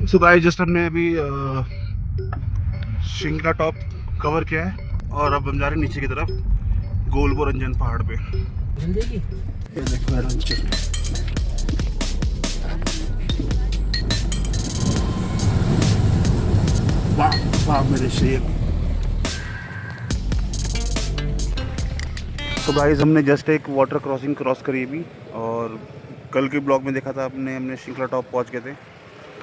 So guys just हमने अभी Shingla top cover किया है और अब हम जा रहे हैं नीचे की तरफ गोलबोरंजन पहाड़ पे। ये देखो मैडम नीचे। वाह वाह मेरे शेर। तो गाइस हमने जस्ट एक वाटर क्रॉसिंग क्रॉस करी अभी, और कल के ब्लॉग में देखा था हमने शिंगला टॉप पहुंच गए थे।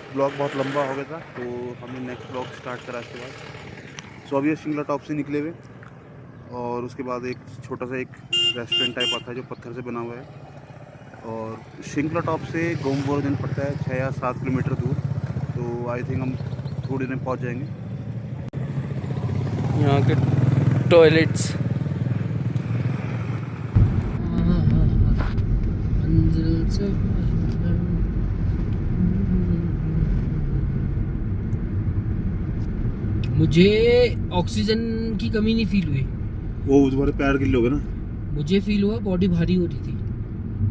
ब्लॉग बहुत लंबा हो गया था तो हमने नेक्स्ट ब्लॉग स्टार्ट करा इसके बाद। सो अभी शिंगला टॉप से निकले हुए और उसके बाद एक छोटा सा एक रेस्टोरेंट टाइप आता है जो पत्थर से बना हुआ है, और शिंगला टॉप से गोलबोरंजन पड़ता है 6 या 7 किलोमीटर दूर। तो आई थिंक हम थोड़ी देर में पहुँच जाएंगे। यहाँ के टॉयलेट्स मुझे ऑक्सीजन की कमी नहीं फील हुई। वो तुम्हारे पैर गिल्ले हो गए ना? मुझे फील हुआ बॉडी भारी हो रही थी।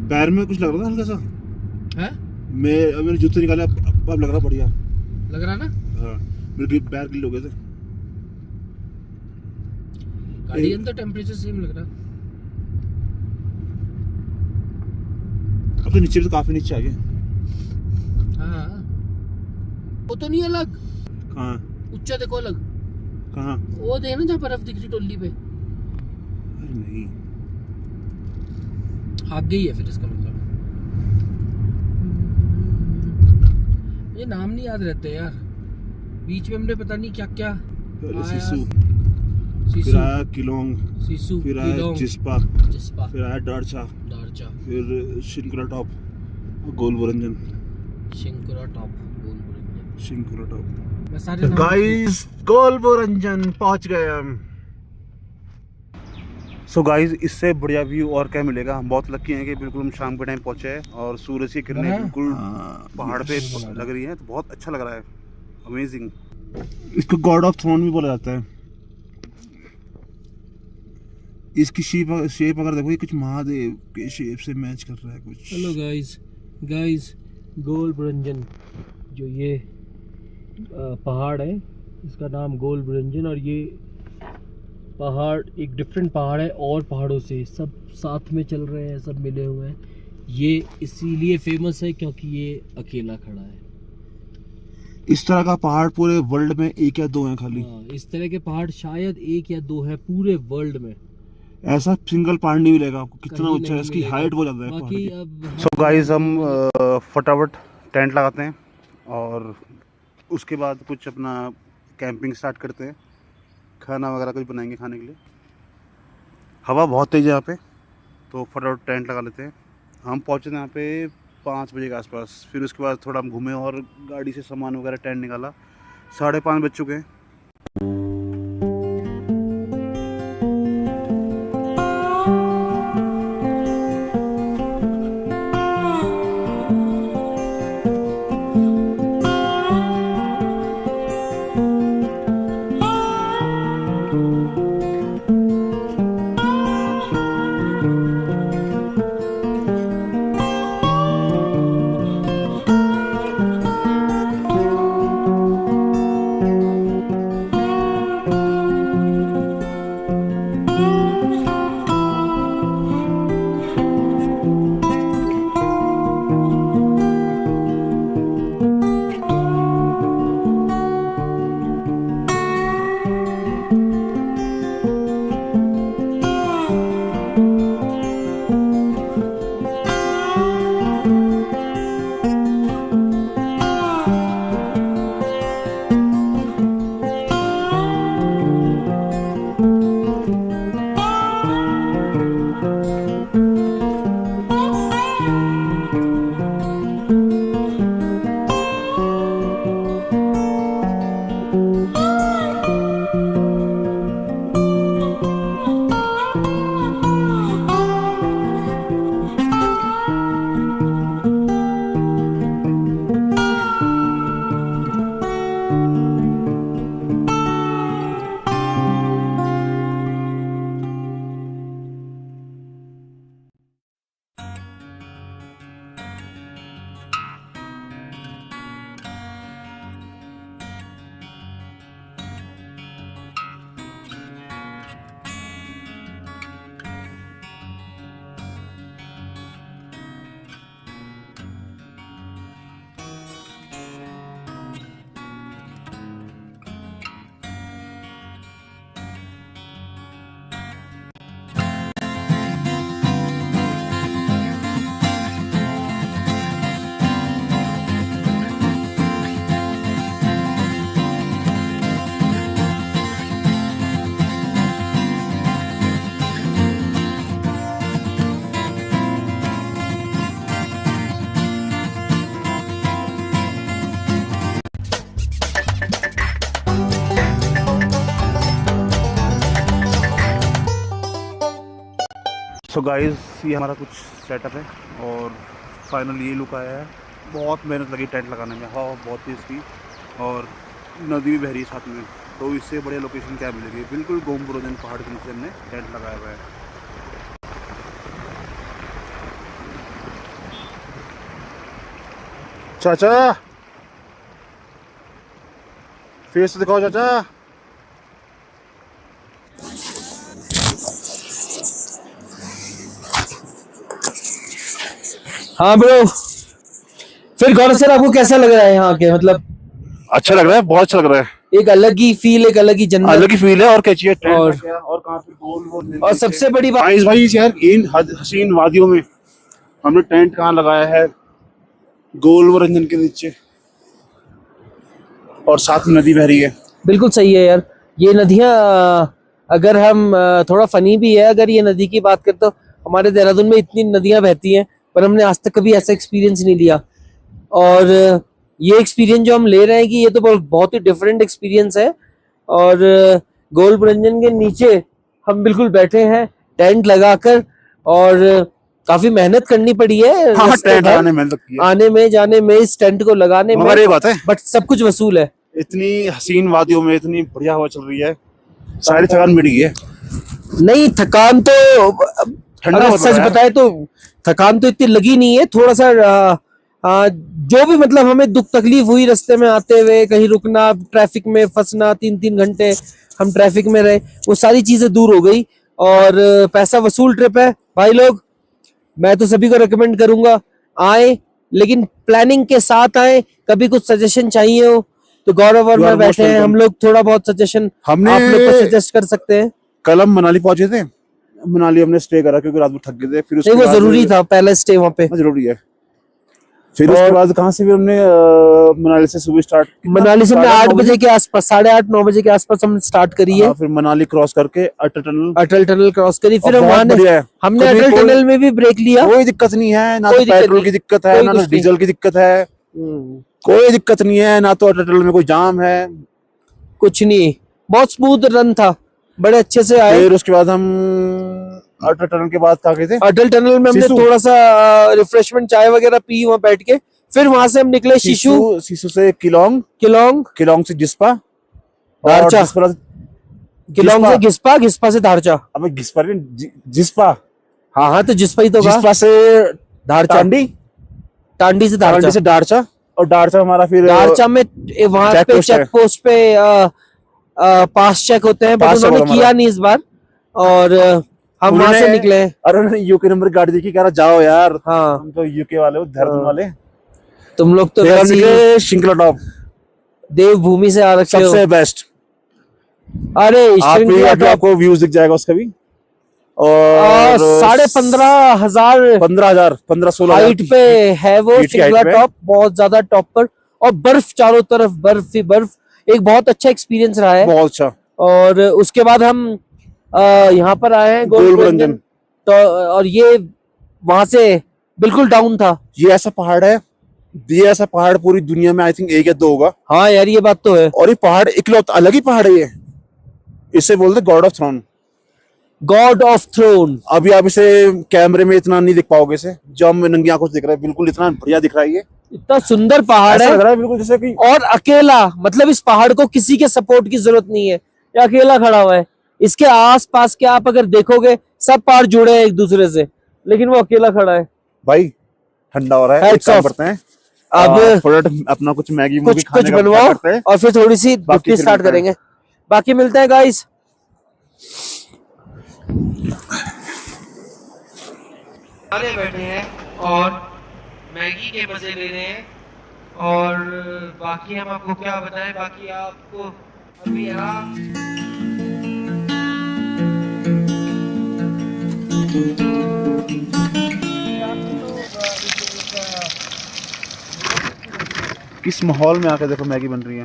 पैर में कुछ लग रहा था हल्का सा है? मैंने जूते निकाले, अब लग रहा बढ़िया लग रहा ना? हाँ, मेरे पैर गिल्ले हो गए थे। गाड़ी अंदर टेम्परेचर सेम लग रहा। अब तो नीचे भी तो काफी नीचे आ गए। हाँ वो तो नहीं अलग। हाँ ऊंचा देखो अलग। कहाँ? वो देख ना जहाँ बर्फ दिख रही टोली पे। अरे नहीं, आगे ही है फिर इसका मतलब। ये नाम नहीं याद रहते यार, बीच में हमने पता नहीं क्या क्या। सिसु, सिसु, फिर आया किलोंग, सिसु, फिर आया किलोंग, जिस्पा, जिस्पा, फिर आया डारचा, दारचा, फिर शिंगला टॉप, गोलबोरंजन। शिंकुरा टॉप, गोलबोरंजन, शिंगला टॉप। मैं सारे नाम गाइस गोलबोरंजन पहुंच गए हम। सो गाइस इससे बढ़िया व्यू और क्या मिलेगा। हम बहुत लकी हैं कि बिल्कुल हम शाम के टाइम पहुंचे हैं और सूरज की किरणें बिल्कुल पहाड़ पे लग रही हैं, तो बहुत अच्छा लग रहा है। अमेजिंग। इसको गॉड ऑफ थ्रोन भी बोला जाता है। इसकी शेप अगर देखो, ये कुछ महादेव के शेप से मैच कर रहा है कुछ। हेलो गाइस गोलबोरंजन, जो ये पहाड़ है इसका नाम गोलबोरंजन, और ये पहाड़ एक डिफरेंट पहाड़ है और पहाड़ों से सब साथ में चल रहे हैं, सब मिले हुए हैं। ये इसीलिए फेमस है क्योंकि ये अकेला खड़ा है। इस तरह का पहाड़ पूरे वर्ल्ड में 1 या 2 हैं खाली। इस तरह के पहाड़ शायद 1 या 2 है पूरे वर्ल्ड में। ऐसा सिंगल पहाड़ नहीं मिलेगा आपको। कितना ऊंचा है, इसकी हाइट बहुत ज्यादा है बाकी पहाड़ अब की। सो गाइस हम फटाफट टेंट लगाते हैं और उसके बाद कुछ अपना कैंपिंग स्टार्ट करते हैं। खाना वगैरह कुछ बनाएंगे खाने के लिए। हवा बहुत तेज़ है यहाँ पे, तो फटाफट टेंट लगा लेते हैं। हम पहुँचे थे यहाँ पे 5 बजे के आसपास। फिर उसके बाद थोड़ा हम घूमे और गाड़ी से सामान वगैरह टेंट निकाला। 5:30 बज चुके हैं। सो गाइस ये हमारा कुछ सेटअप है और फाइनल ये लुक आया है। बहुत मेहनत लगी टेंट लगाने में, हवा बहुत तेज़ थी और नदी भी बह रही है साथ में, तो इससे बढ़िया लोकेशन क्या मिलेगी। बिल्कुल गोल ब्रंजन पहाड़ के नीचे हमने टेंट लगाया हुआ है। चाचा फेस दिखाओ चाचा। हाँ ब्रो, फिर गौरव सर आपको कैसा लग रहा है यहाँ के? मतलब अच्छा लग रहा है, बहुत अच्छा लग रहा है। एक अलग ही फील, एक अलग ही जन्नत, अलग ही फील है। और क्या चाहिए टेंट और कहाँ पे गोल और सबसे बड़ी बात भाई यार, इन हसीन वादियों में हमने टेंट कहाँ लगाया है? गोल ब्रंजन के नीचे, और साथ में नदी बह रही है। बिल्कुल सही है यार। ये नदियाँ अगर हम थोड़ा फनी भी है, अगर ये नदी की बात करें तो हमारे देहरादून में इतनी नदियाँ बहती हैं पर हमने आज तक कभी ऐसा एक्सपीरियंस नहीं लिया। और ये एक्सपीरियंस जो हम ले रहे हैं कि ये तो बहुत ही डिफरेंट एक्सपीरियंस है। और गोल ब्रंजन के नीचे हम बिल्कुल बैठे हैं टेंट लगाकर, और काफी मेहनत करनी पड़ी है हाँ, टेंट लगाने में लगती है, आने में जाने में, इस टेंट को लगाने में। मगर ये बात है, बट सब कुछ वसूल है। इतनी हसीन वादियों में इतनी बढ़िया हवा चल रही है, सारी थकान मिट गई है। नहीं, थकान तो ठंडा अगर बहुत सच हो रहा है। बताए तो थकान तो इतनी लगी नहीं है। थोड़ा सा जो भी मतलब हमें दुख तकलीफ हुई रास्ते में आते हुए, कहीं रुकना, ट्रैफिक में फंसना, 3-3 घंटे हम ट्रैफिक में रहे, वो सारी चीजें दूर हो गई। और पैसा वसूल ट्रिप है भाई लोग। मैं तो सभी को रिकमेंड करूंगा आए, लेकिन प्लानिंग के साथ आए। कभी कुछ सजेशन चाहिए हो तो गौरव और मैं बैठे हैं, हम लोग थोड़ा बहुत सजेशन हमने आप लोग को सजेस्ट कर सकते हैं। कल हम मनाली पहुंचे थे, मनाली हमने स्टे करा क्योंकि रात में थक गए थे। फिर उसके नहीं, वो बाद जरूरी था, पहला स्टे वहाँ पे जरूरी है। फिर उसके बाद कहाँ से भी हमने मनाली से सुबह स्टार्ट, मनाली से हमने 8 बजे के आसपास, 8:30-9 बजे के आसपास हम स्टार्ट करी है। फिर मनाली क्रॉस करके अटल टनल क्रॉस करी। फिर हम बहुत वहाँ बढ़िया है। हमने कभी अटल टनल में भी ब्रेक लिया। कोई दिक्कत नहीं है, ना कोई तो दिक्कत पेट्रोल नहीं, की दिक्कत है, कोई ना कुछ तो डीजल की दिक्कत है, कोई दिक्कत नहीं है, ना तो अटल टनल में कोई जाम है, कुछ नहीं। बहुत स्मूथ रन था, बड़े अच्छे से आए। फिर उसके बाद हम अटल टनल के बाद कहाँ गए थे? अटल टनल में हमने सिसु। थोड़ा सा रिफ्रेशमेंट चाय वगैरह पी वहाँ बैठ के। फिर वहां से हम निकले शिशु से किलोंग से जिस्पा, धारचा, जिस्पा किलोंग से घिस्पा, घिस्पा से धारचा। अबे जिस्पा नहीं, जिस्पा। हाँ तो जिस्पा ही तो कहा। जिस्पा से धारचा, टांडी से टांडी से डारचा, और डारचा हमारा फिर डारचा में वहां पे चेक पोस्ट पे पास चेक होते हैं, बट उन्होंने किया नहीं इस बार। और हम वहां से निकले। अरे उन्होंने यूके नंबर गाड़ी देखी, कह रहा जाओ यार, हाँ हम तो यूके वाले हो, देहरादून वाले। तुम लोग तो शिंकला टॉप देवभूमि से आ रखे हो, सबसे बेस्ट। अरे आपको व्यूज दिख जाएगा उसका भी। और 15,500 15,16 हाइट पे है वो शिंकला टॉप, बहुत ज्यादा टॉप पर, और बर्फ चारों तरफ, बर्फ ही बर्फ। एक बहुत अच्छा एक्सपीरियंस रहा है, बहुत अच्छा। और उसके बाद हम यहाँ पर आए हैं गोल ब्रंजन। तो और ये वहां से बिल्कुल डाउन था। ये ऐसा पहाड़ पूरी दुनिया में आई थिंक 1 या 2 होगा। हाँ यार, ये बात तो है। और ये पहाड़ इकलौता अलग ही पहाड़ है ये, इसे बोलते god of throne. God of throne. अभी आप इसे कैमरे में इतना नहीं दिख पाओगे, इसे जो हम नंगी आंखों से दिख रहा है, बिल्कुल इतना बढ़िया दिख रहा है। ये इतना सुंदर पहाड़ है, लग रहा है बिल्कुल जैसे कि, और अकेला, मतलब इस पहाड़ को किसी के सपोर्ट की जरूरत नहीं है, ये अकेला खड़ा हुआ है। इसके आस पास के आप अगर देखोगे सब पहाड़ जुड़े हैं एक दूसरे से, लेकिन वो अकेला खड़ा है। भाई ठंडा हो रहा है, एक काम करते हैं अब अपना कुछ मैगी कुछ बनवाओ और फिर थोड़ी सी दुखी स्टार्ट करेंगे। बाकी मिलते हैं गाइस। बैठे हैं और मैगी के मजे ले रहे हैं, और बाकी हम आपको क्या बताएं, बाकी आपको अभी किस माहौल में आके देखो मैगी बन रही है।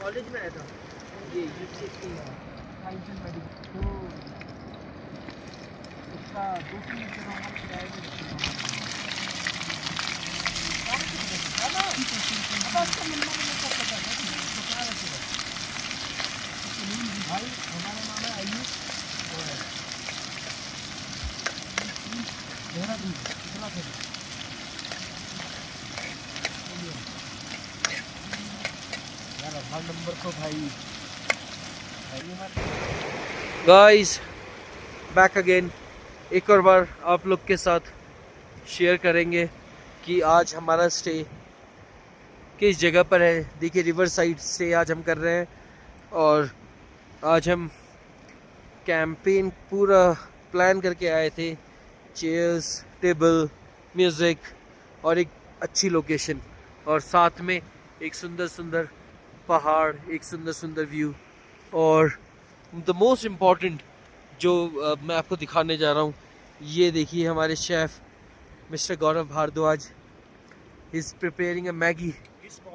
कॉलेज में आया था ये नंबर तो भाई गाइस बैक अगेन, एक और बार आप लोग के साथ शेयर करेंगे कि आज हमारा स्टे किस जगह पर है। देखिए रिवर साइड स्टे आज हम कर रहे हैं और आज हम कैंपेन पूरा प्लान करके आए थे। चेयर्स, टेबल, म्यूज़िक और एक अच्छी लोकेशन और साथ में एक सुंदर सुंदर पहाड़, एक सुंदर सुंदर व्यू और द मोस्ट इम्पॉर्टेंट जो मैं आपको दिखाने जा रहा हूँ, ये देखिए हमारे chef mister Gaurav Bhardwaj is preparing a Maggi.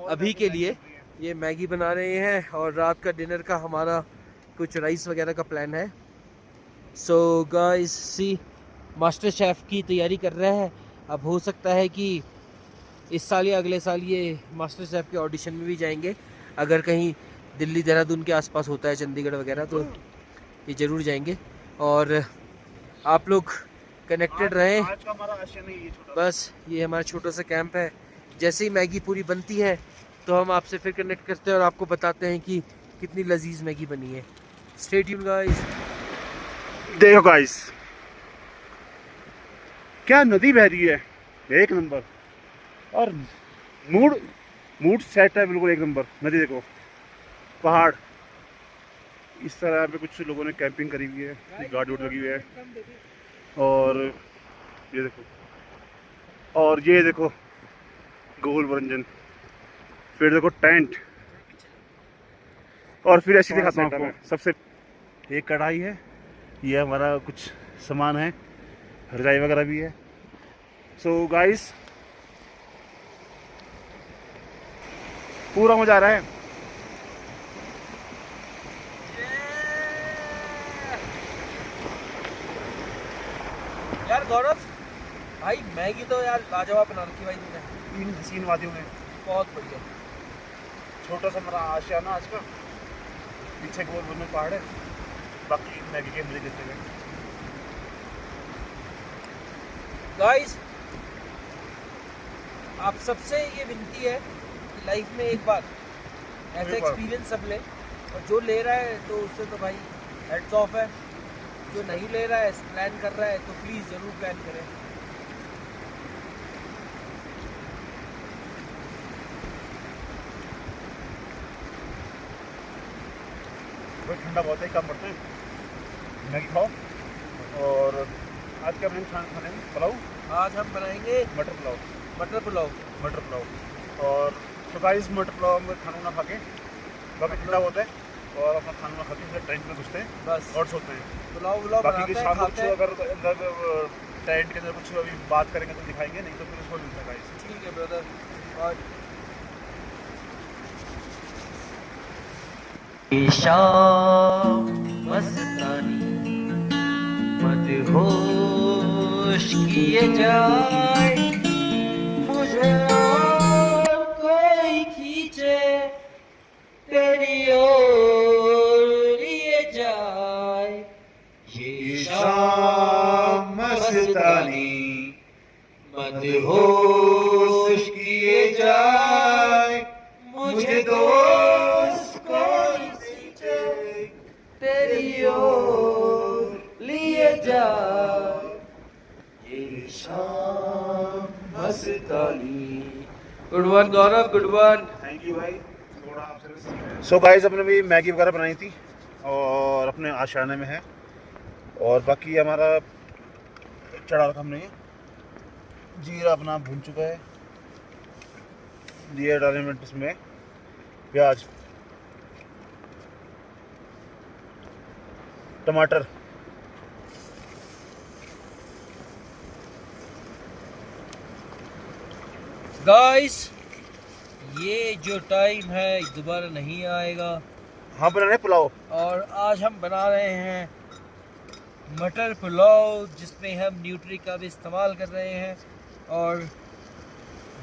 अभी के लिए ये मैगी बना रहे हैं और रात का डिनर का हमारा कुछ राइस वगैरह का प्लान है। सो गाइस सी, मास्टर शेफ़ की तैयारी कर रहे हैं। अब हो सकता है कि इस साल या अगले साल ये मास्टर शेफ़ के ऑडिशन में भी जाएंगे। अगर कहीं दिल्ली देहरादून के आसपास होता है, चंडीगढ़ वगैरह, तो ये ज़रूर जाएंगे। और आप लोग कनेक्टेड रहें। आज का हमारा आशिया नहीं, ये छोटा बस ये हमारा छोटा सा कैंप है। जैसे ही मैगी पूरी बनती है तो हम आपसे फिर कनेक्ट करते हैं और आपको बताते हैं कि कितनी लजीज मैगी बनी है। Stay tune guys. देखो गाइस, क्या नदी बह रही है, एक नंबर। और मूड सेट है बिल्कुल एक नंबर। नदी देखो, पहाड़, इस तरह यहाँ पे कुछ लोगों ने कैंपिंग करी हुई है, गाड़ी वाड़ी लगी हुई है। और ये देखो, और ये देखो गोल ब्रंजन, फिर देखो टेंट, और फिर ऐसे दिखाता हूँ आपको। सबसे एक कढ़ाई है, ये हमारा कुछ सामान है, रजाई वगैरह भी है। सो गाइस, पूरा मजा आ रहा है। यार गौरव भाई, मैगी तो यार लाजवाब बना रखी भाई तुमने। तीन हसीन वादियों में, बहुत बढ़िया। छोटा सा मेरा आशियाना आज का, पीछे गोल ब्रंजन पहाड़ है, बाकी मैगी के मजे देखते हैं। गाइस आप सबसे ये विनती है कि लाइफ में एक बार ऐसा एक्सपीरियंस सब ले, और जो ले रहा है तो उससे तो भाई हेड्स ऑफ है। जो नहीं ले रहा है, प्लान कर रहा है, तो प्लीज़ ज़रूर प्लान करें। बहुत ठंडा बहुत है, कम पड़ते हैं। मैगी खाओ। और आज क्या बनाएंगे खाने में? पुलाव। आज हम बनाएंगे मटर पुलाव। मटर पुलाव। मटर पुलाव। और तो गाइस, मटर पुलाव में खाना ना खा के, काफ़ी ठंडा होता है, और अपना खाना खा के फिर टेंट में घुसते हैं बस और सोते हैं। पुलाव पुलाव बाकी की शाम को अगर अंदर टेंट के अंदर कुछ अभी बात करेंगे तो दिखाएंगे, नहीं तो फिर उसको मिलता है गाइस। ठीक है ब्रदर। और शाम मस्तानी मदहोश किए जाए, मुझे और कोई खींचे तेरी ओर लिए जाए। ये शाम मस्तानी मदहोश किए जाए, मुझे दोस्त कोई खींचे तेरी ओर लिए जाए। ये Shaam Mastani. Good one Gaurav, good one. Thank you भाई। सो गाइस, अपने भी मैगी वगैरह बनाई थी और अपने आशियाने में है, और बाकी हमारा चढ़ा रखा हमने। जीरा अपना भून चुका है, दिए डाले में इसमें प्याज, टमाटर, गाइस ये जो टाइम है दोबारा नहीं आएगा। हाँ, बना रहे पुलाव। और आज हम बना रहे हैं मटर पुलाव, जिसमें हम न्यूट्री का भी इस्तेमाल कर रहे हैं। और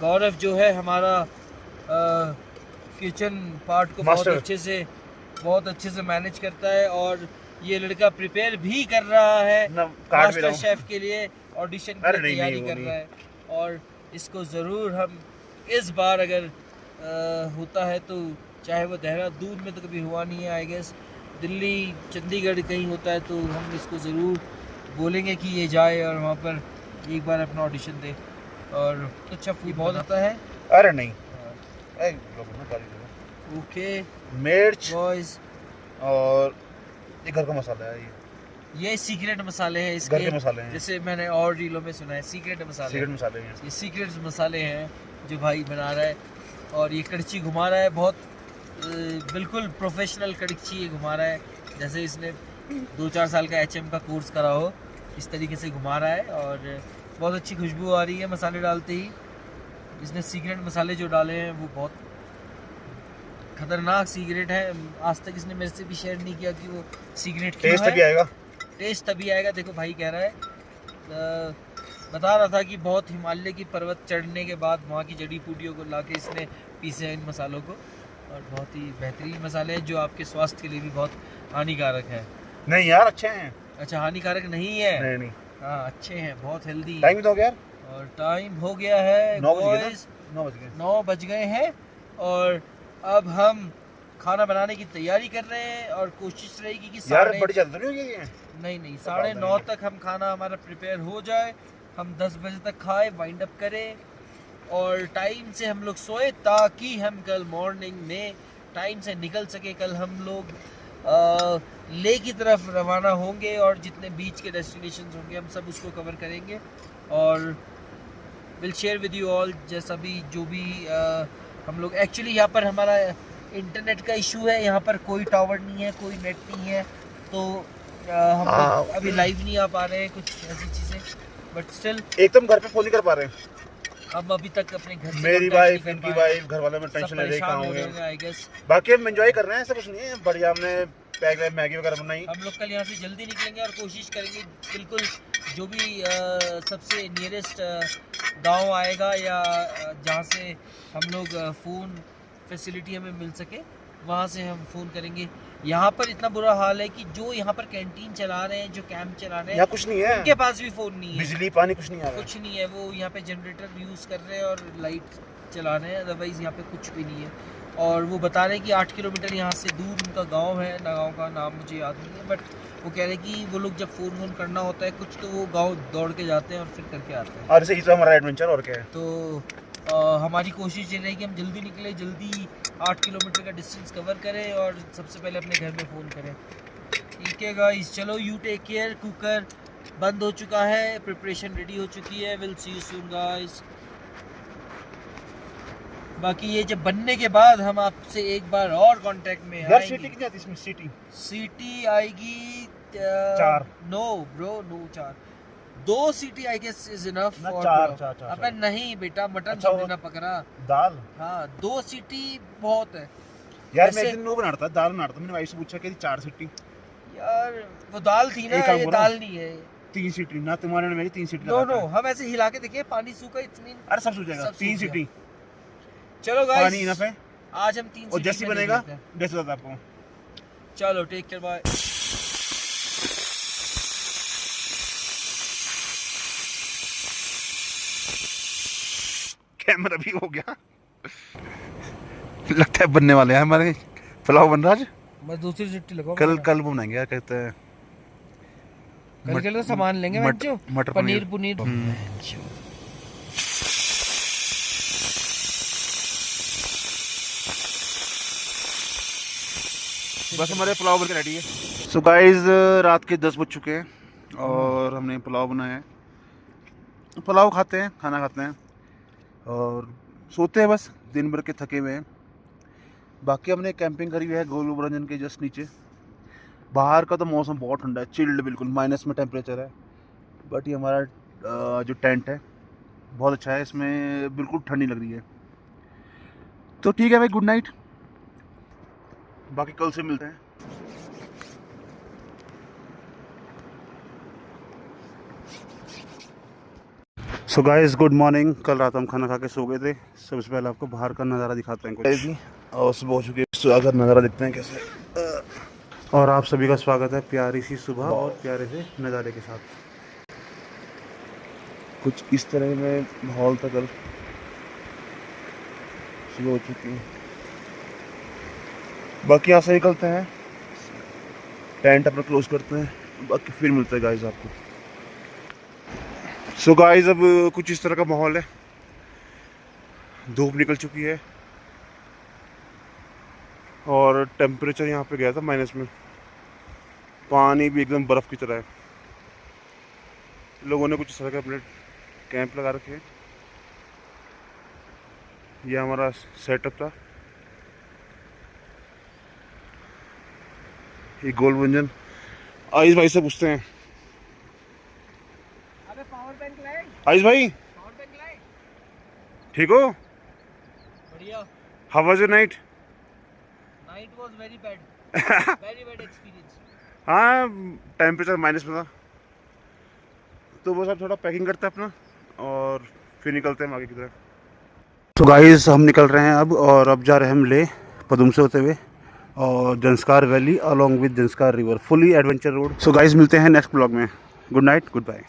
गौरव जो है हमारा किचन पार्ट को बहुत अच्छे से मैनेज करता है, और ये लड़का प्रिपेयर भी कर रहा है मास्टर शेफ के लिए। ऑडिशन की तैयारी कर रहा है, और इसको ज़रूर हम इस बार अगर होता है तो, चाहे वो देहरादून में तो कभी हुआ नहीं है, आई गेस दिल्ली चंडीगढ़ कहीं होता है, तो हम इसको ज़रूर बोलेंगे कि ये जाए और वहाँ पर एक बार अपना ऑडिशन दे। और अच्छा फूड बहुत आता है। अरे नहीं, ओके मिर्च बॉयज, और ये घर का मसाला है, ये सीक्रेट मसाले हैं घर इसके, के मसाले हैं, जैसे मैंने और रीलों में सुना है सीक्रेट मसाले हैं। ये सीक्रेट मसाले हैं जो भाई बना रहा है। और ये कड़ची घुमा रहा है, बहुत बिल्कुल प्रोफेशनल कड़ची ये घुमा रहा है, जैसे इसने 2-4 साल का HM का कोर्स करा हो, इस तरीके से घुमा रहा है। और बहुत अच्छी खुशबू आ रही है मसाले डालते ही। इसने सीक्रेट मसाले जो डाले हैं वो बहुत खतरनाक सीक्रेट है, आज तक इसने मेरे से भी शेयर नहीं किया कि वो सीक्रेट क्यों है। टेस्ट तभी आएगा, देखो भाई कह रहा है, बता रहा था कि बहुत हिमालय की पर्वत चढ़ने के बाद वहाँ की जड़ी बूटियों को लाके इसने पीसे हैं इन मसालों को, और बहुत ही बेहतरीन मसाले हैं जो आपके स्वास्थ्य के लिए भी बहुत हानिकारक है। नहीं यार, अच्छे हैं। अच्छा, हानिकारक नहीं है? नहीं। हाँ अच्छे हैं, बहुत हेल्दी। टाइम तो हो गया, और टाइम हो गया है 9 बज गए हैं, और अब हम खाना बनाने की तैयारी कर रहे हैं, और कोशिश रहेगी कि यार बड़ी जल्दी नहीं होगी ये? नहीं 9:30 तक हम खाना हमारा प्रिपेयर हो जाए, हम 10 बजे तक खाए, वाइंड अप करें और टाइम से हम लोग सोए, ताकि हम कल मॉर्निंग में टाइम से निकल सके। कल हम लोग ले की तरफ रवाना होंगे, और जितने बीच के डेस्टिनेशंस होंगे हम सब उसको कवर करेंगे, और will share with you all. जैसा भी जो भी हम लोग, एक्चुअली यहाँ पर हमारा इंटरनेट का इशू है, यहाँ पर कोई टावर नहीं है, कोई नेट नहीं है, तो हम लोग अभी लाइव नहीं आ पा रहे हैं, कुछ ऐसी चीज़ें, बट स्टिल एकदम घर पे फोन नहीं कर पा रहे हैं। हम अभी तक अपने घर से मेरी वाइफ, इनकी वाइफ, घर वाले में टेंशन ले रहे कहाँ होंगे, आई गेस। बाकी हम एंजॉय कर रहे हैं, ऐसा कुछ नहीं है, बढ़िया। हमने पैक मैगी वगैरह बनाई। हम लोग कल यहाँ से जल्दी निकलेंगे और कोशिश करेंगे बिल्कुल जो भी सबसे नियरेस्ट गांव आएगा, या जहाँ से हम लोग फ़ोन फैसिलिटी हमें मिल सके, वहाँ से हम फ़ोन करेंगे। यहाँ पर इतना बुरा हाल है कि जो यहाँ पर कैंटीन चला रहे हैं, जो कैंप चला रहे हैं, यहाँ कुछ नहीं है, उनके पास भी फ़ोन नहीं है, बिजली पानी कुछ नहीं आ रहा, कुछ नहीं है। वो यहाँ पे जनरेटर यूज़ कर रहे हैं और लाइट चला रहे हैं, अदरवाइज़ यहाँ पे कुछ भी नहीं है। और वो बता रहे हैं कि 8 किलोमीटर यहाँ से दूर उनका गांव है, ना गांव का नाम मुझे याद नहीं है, बट वो कह रहे हैं कि वो लोग जब फ़ोन करना होता है कुछ, तो वो गांव दौड़ के जाते हैं और फिर करके आते हैं। और इसे तो हमारा एडवेंचर और क्या है। तो हमारी कोशिश ये रहेगी हम जल्दी निकले, जल्दी 8 किलोमीटर का डिस्टेंस कवर करें, और सबसे पहले अपने घर में फ़ोन करें। ठीक है गाइस, चलो यू टेक केयर। कुकर बंद हो चुका है, प्रिपरेशन रेडी हो चुकी है। Will see you soon guys. बाकी ये जब बनने के बाद हम आपसे एक बार और कांटेक्ट में यार सीटी कितनी आती है इसमें? सीटी आएगी 4। नो ब्रो, नो 4, 2 सीटी आई गेस इज इनफ। 4। अबे नहीं बेटा, मटन अच्छा, थोड़ी ना पकड़ा, दाल। हाँ 2 सीटी बहुत है यार। मैं एक दिन वो बनाता दाल बनाता, मैंने वाइफ से पूछा कि 4 सीटी। यार वो दाल थी ना, ये दाल नहीं है। 3 सीटी ना, तुम्हारे ने मेरी 3 सीटी। नो हम ऐसे हिला के देखिए, पानी सूखा, इट्स मीन अरे सब सूख जाएगा। 3 सीटी चलो गाइस, पानी इनफ है। आज हम 3 और जैसे बनेगा जैसे बताता आपको। चलो टेक केयर, बाय। कैमरा भी हो गया, लगता है बनने वाले हैं हमारे। पुलाव बन रहा है, बस दूसरी सीटी लगाओ। कल वो बनाएंगे, क्या कहते हैं, कल के लिए तो सामान लेंगे, मटर पनीर। बस हमारे पुलाव बनकर रेडी है। सो गाइस, रात के 10 बज चुके हैं और हमने पुलाव बनाया है। पुलाव खाते हैं, खाना खाते हैं और सोते हैं, बस दिन भर के थके हुए हैं। बाकी हमने कैंपिंग करी हुई है गोल ब्रंजन के जस्ट नीचे। बाहर का तो मौसम बहुत ठंडा है, चिल्ड, बिल्कुल माइनस में टेम्परेचर है। बट ये हमारा जो टेंट है बहुत अच्छा है, इसमें बिल्कुल ठंडी लग रही है। तो ठीक है भाई, गुड नाइट, बाकी कल से मिलते हैं। So guys, good morning. कल रात हम खाना खा के सो गए थे। सबसे पहले आपको बाहर का नज़ारा दिखाते हैं कुछ, और सुबह हो चुकी है, अगर नज़ारा दिखते हैं कैसे। और आप सभी का स्वागत है प्यारी सी सुबह और प्यारे से नज़ारे के साथ। कुछ इस तरह में माहौल था कल। सुबह हो चुकी है। बाकी यहाँ से निकलते हैं, टेंट अपना क्लोज करते हैं, बाकी फिर मिलते हैं गाइस आपको। सो गाइस अब कुछ इस तरह का माहौल है, धूप निकल चुकी है और टेम्परेचर यहाँ पे गया था माइनस में। पानी भी एकदम बर्फ़ की तरह है। लोगों ने कुछ इस तरह के अपने कैंप लगा रखे हैं। ये हमारा सेटअप था। ये गोल गुंजन। आयुष भाई से पूछते हैं। अबे पावर बैंक लाए? आयुष भाई पावर बैंक लाए? ठीक हो? बढ़िया। How was your night? Night was very bad. Very bad experience. हाँ, टेम्परेचर माइनस में था, तो बस अब थोड़ा पैकिंग करते हैं अपना और फिर निकलते हैं हम आगे की तरफ। तो गाइस हम निकल रहे हैं अब, और अब जा रहे हैं हम ले पदुम से होते हुए और Zanskar valley along with Zanskar river, fully adventure road. So guys मिलते हैं नेक्स्ट ब्लॉग में। Good night, good bye.